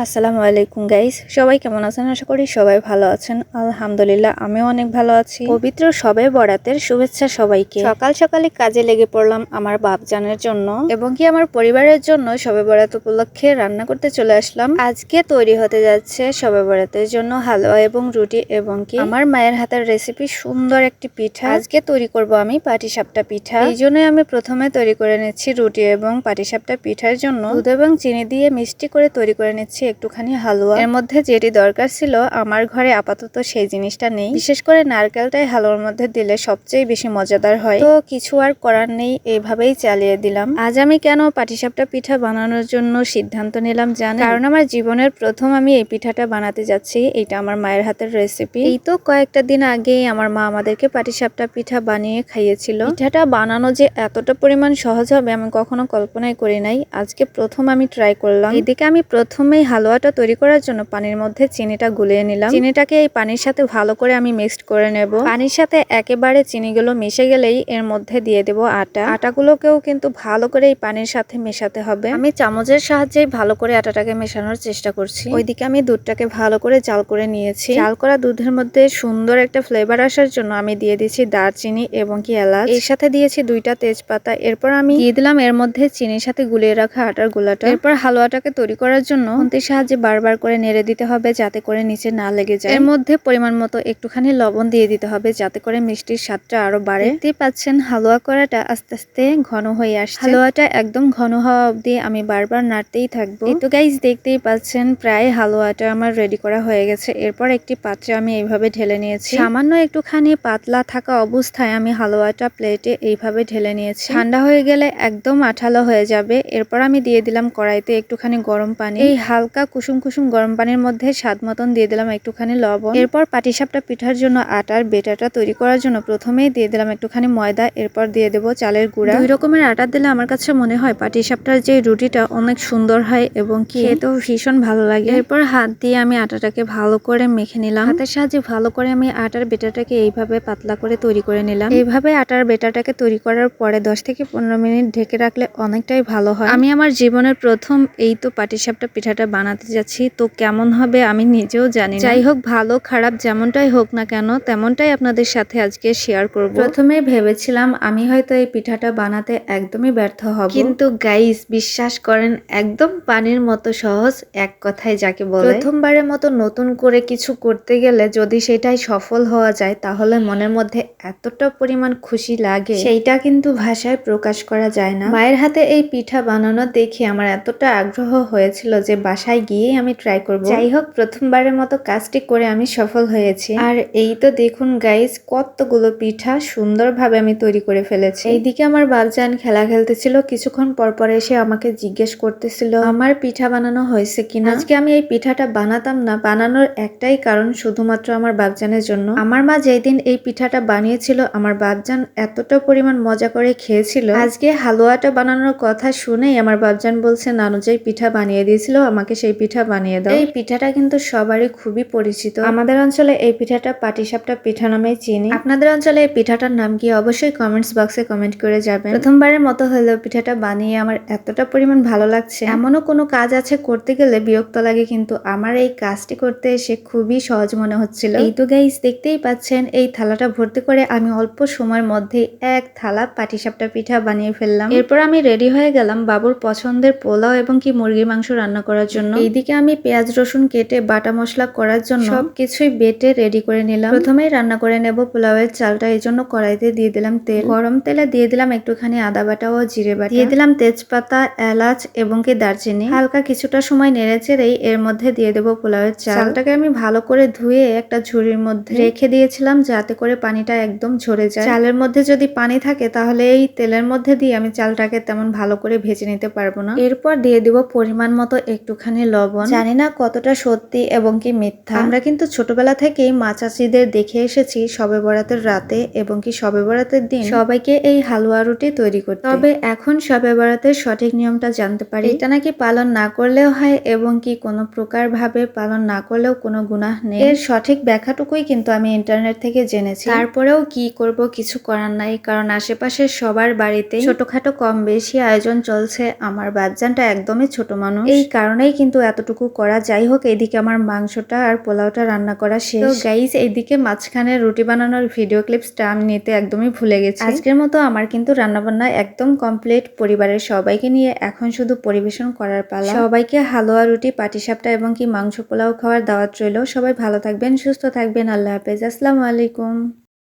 আসসালামু আলাইকুম গাইস, সবাই কেমন আছেন? আশা করি সবাই ভালো আছেন। আলহামদুলিল্লাহ, আমিও অনেক ভালো আছি। পবিত্র শবে বরাতের শুভেচ্ছা সবাইকে। সকাল সকালে কাজে লেগে পড়লাম আমার বাপজানের জন্য এবং কি আমার পরিবারের জন্য শবে বরাত উপলক্ষে রান্না করতে চলে আসলাম। আজকে তৈরি হতে যাচ্ছে শবে বরাতের জন্য হালুয়া এবং রুটি এবং কি আমার মায়ের হাতের রেসিপি সুন্দর একটি পিঠা। আজকে তৈরি করব আমি পাটিসাপটা পিঠা। এই জন্যই আমি প্রথমে তৈরি করে নিচ্ছি রুটি এবং পাটিসাপটা পিঠার জন্য দুধ এবং চিনি দিয়ে মিষ্টি করে তৈরি করে নিচ্ছি একটুখানি হালুয়া। এর মধ্যে যেটি দরকার ছিল আমার ঘরে আপাতত সেই জিনিসটা নেই। বিশেষ করে নারকেলটাই হালুয়ার মধ্যে দিলে সবচেয়ে বেশি মজাদার হয়, তো কিছু আর করার নেই, এইভাবেই চালিয়ে দিলাম। আজ আমি কেন পাটিসাপটা পিঠা বানানোর জন্য সিদ্ধান্ত নিলাম জানেন? কারণ আমার জীবনের প্রথম আমি এই পিঠাটা বানাতে যাচ্ছি। এটা আমার মায়ের হাতের রেসিপি। এই তো কয়েকটা দিন আগেই আমার মা আমাদেরকে পাটিসাপটা পিঠা বানিয়ে খাইয়েছিল। পিঠাটা বানানো যে এতটা পরিমাণ সহজ হবে আমি কখনো কল্পনাই করি নাই। আজকে প্রথম আমি ট্রাই করলাম। এদিকে আমি প্রথমেই হালুয়াটা তৈরি করার জন্য পানির মধ্যে চিনিটা গুলিয়ে নিলাম। চিনিটাকে এই পানির সাথে ভালো করে আমি মিক্সড করে নেব। পানির সাথে একেবারে চিনিগুলো মিশে গেলেই এর মধ্যে দিয়ে দেব আটা। আটাগুলোকেও কিন্তু ভালো করে এই পানির সাথে মেশাতে হবে। আমি চামচের সাহায্যে ভালো করে আটাটাকে মেশানোর চেষ্টা করছি। ওইদিকে আমি দুধটাকে ভালো করে জাল করে নিয়েছি। জাল করা দুধের মধ্যে সুন্দর একটা ফ্লেভার আসার জন্য আমি দিয়ে দিয়েছি দারচিনি এবং কি এলাচ। এর সাথে দিয়েছি 2টা তেজপাতা। এরপর আমি দিয়ে দিলাম এর মধ্যে চিনির সাথে গুলিয়ে রাখা আটার গোলাটা। এরপর হালুয়াটাকে তৈরি করার জন্য খুন্তির সাহায্যে বারবার করে নেড়ে দিতে হবে যাতে করে নিচে না লেগে যায়। এর মধ্যে পরিমাণ মতো একটুখানি লবণ দিয়ে দিতে হবে যাতে করে মিষ্টির স্বাদটা আরো বাড়ে। দেখতেই পাচ্ছেন হালুয়া করাটা আস্তে আস্তে ঘন হয়ে আসছে। হালুয়াটা একদম ঘন হওয়া অবধি আমি বারবার নাড়তেই থাকবো। এই তো গাইস, দেখতেই পাচ্ছেন প্রায় হালুয়াটা আমার রেডি করা হয়ে গেছে। এরপর একটি পাত্রে আমি এইভাবে ঢেলে নিয়েছি। সামান্য একটুখানি পাতলা থাকা অবস্থায় আমি হালুয়াটা প্লেটে এইভাবে ঢেলে নিয়েছি। ঠান্ডা হয়ে গেলে একদম আঠালো হয়ে যাবে। এরপর আমি দিয়ে দিলাম কড়াইতে একটুখানি গরম পানি। এই হালকা কুসুম কুসুম গরম পানির মধ্যে স্বাদ মতন দিয়ে দিলাম একটুখানি লবণ। এরপর পাটিসাপটা পিঠার জন্য আটার বেটাটা তৈরি করার জন্য প্রথমেই দিয়ে দিলাম একটুখানি ময়দা। এরপর দিয়ে দেব চালের গুঁড়া। 2 রকমের আটা দিলে আমার কাছে মনে হয় পাটিসাপটার যে রুটিটা অনেক সুন্দর হয় এবং খেতেও ভীষণ ভালো লাগে। এরপর হাত দিয়ে আমি আটাটাকে ভালো করে মেখে নিলাম। হাতের সাহায্যে ভালো করে আমি আটার বেটাটাকে এইভাবে পাতলা করে তৈরি করে নিলাম। এইভাবে আটার বেটাটাকে তৈরি করার পরে 10 থেকে 15 মিনিট ঢেকে রাখলে অনেকটাই ভালো হয়। আমি আমার জীবনের প্রথম এই তো পাটিসাপটা পিঠাটা বানাতে যাচ্ছি, তো কেমন হবে আমি নিজেও জানি না। যাই হোক, ভালো খারাপ যেমনটাই হোক না কেন তেমনটাই আপনাদের সাথে আজকে শেয়ার করব। প্রথমে ভেবেছিলাম আমি হয়তো এই পিঠাটা বানাতে একদমই ব্যর্থ হব, কিন্তু গাইস বিশ্বাস করেন একদম পানির মতো সহজ, এক কথায় যাকে বলে। প্রথমবারের মতো নতুন করে কিছু করতে গেলে যদি সেটাই সফল হওয়া যায় তাহলে মনের মধ্যে এতটা পরিমাণ খুশি লাগে সেইটা কিন্তু ভাষায় প্রকাশ করা যায় না। মায়ের হাতে এই পিঠা বানানো দেখে আমার এতটা আগ্রহ হয়েছিল যে বাসায় গিয়ে আমি ট্রাই করব। যাই হোক, প্রথমবারের মতো কাজটি করে আমি সফল হয়েছি। আর এই তো দেখুন গাইস, কতগুলো পিঠা সুন্দরভাবে আমি তৈরি করে ফেলেছি। এইদিকে আমার বাবজান খেলা খেলতেছিল, কিছুক্ষণ পর পর এসে আমাকে জিজ্ঞেস করতেছিল আমার পিঠা বানানো হয়েছে কিনা। আজকে আমি এই পিঠাটা বানাতাম না, বানানোর একটাই কারণ, শুধুমাত্র আমার বাবজানের জন্য। আমার মা যেদিন এই পিঠাটা বানিয়েছিল আমার বাবজান এতটা পরিমাণ মজা করে খেয়েছিল। আজকে হালুয়াটা বানানোর কথা শুনেই আমার বাবজান বলছে নানু যেই পিঠা বানিয়ে দিয়েছিল আমাকে সেই পিঠা বানিয়ে দাও। এই পিঠাটা কিন্তু সবারই খুবই পরিচিত। আমাদের অঞ্চলে এই পিঠাটা পাটিসাপটা পিঠা নামে চিনি। আপনাদের অঞ্চলে এই পিঠাটার নাম কি অবশ্যই কমেন্টস বক্সে কমেন্ট করে যাবেন। প্রথমবারের মতো হলেও পিঠাটা বানিয়ে আমার এতটা পরিমাণ ভালো লাগছে। এমনও কোনো কাজ আছে করতে গেলে বিরক্ত লাগে, কিন্তু আমার এই কাজটি করতে এসে খুবই সহজ মনে হচ্ছিল। এই তো গাইস, দেখতেই পাচ্ছেন এই থালাটা ভর্তি করে আমি অল্প সময়ের মধ্যে এক থালা পাটিসাপটা পিঠা বানিয়ে ফেললাম। এরপর আমি রেডি হয়ে গেলাম বাবুর পছন্দের পোলাও এবং কি মুরগির মাংস রান্না করার জন্য। এইদিকে আমি পেঁয়াজ রসুন কেটে বাটা মশলা করার জন্য সবকিছুই বেটে রেডি করে নিলাম। প্রথমেই রান্না করে নেব পোলাওয়ের চালটা, এই জন্য কড়াইতে দিয়ে দিলাম তেল। গরম তেলে দিয়ে দিলাম একটুখানি আদা বাটা ও জিরে বাটা, দিয়ে দিলাম তেজপাতা, এলাচ এবং কি দারচিনি। হালকা কিছুটা সময় নেড়ে চেড়েই এর মধ্যে দিয়ে দেব পোলাওয়ের চালটাকে আমি ভালো করে ধুয়ে একটা ঝুড়ির মধ্যে রেখে দিয়েছিলাম যাতে করে পানিটা একদম ঝরে যায়। চালের মধ্যে যদি পানি থাকে তাহলে এই তেলের মধ্যে দিয়ে আমি চালটাকে তেমন ভালো করে ভেজে নিতে পারবো না। এরপর দিয়ে দিব পরিমাণ মতো একটুখানি লবণ। জানি না কতটা সত্যি এবং কি মিথ্যা, আমরা কিন্তু ছোটবেলা থেকেই মা চাচিদের দেখে এসেছি শবে বরাতের রাতে এবং কি শবে বরাতের দিন সবাইকে এই হালুয়া রুটি তৈরি করতে। তবে এখন শবে বরাতের সঠিক নিয়মটা জানতে পারি, এটা নাকি পালন না করলেও হয় এবং কি কোনো প্রকার ভাবে পালন না করলেও কোনো গুনাহ নেই। এর সঠিক ব্যাখ্যাটুকুই কিন্তু আমি ইন্টারনেট থেকে জেনেছি। তারপরেও কি করব, কিছু করার নাই, কারণ আশেপাশে সবার বাড়িতে ছোটখাটো কম বেশি আয়োজন চলছে। আমার বাচ্চাটা একদমই ছোট মানুষ, এই কারণেই কিন্তু কিন্তু এতটুকু করা। যাই হোক, এদিকে আমার মাংসটা আর পোলাওটা রান্না করা শেষ। তো গাইস, এইদিকে মাঝখানে রুটি বানানোর ভিডিও ক্লিপসটা আমি নিতে একদমই ভুলে গেছি। আজকের মতো আমার কিন্তু রান্নাবান্না একদম কমপ্লিট। পরিবারের সবাইকে নিয়ে এখন শুধু পরিবেশন করার পালা। সবাইকে হালুয়া, রুটি, পাটিসাপটা এবং কি মাংস পোলাও খাওয়ার দাওয়াত রইল। সবাই ভালো থাকবেন, সুস্থ থাকবেন। আল্লাহ হাফেজ, আসসালামু আলাইকুম।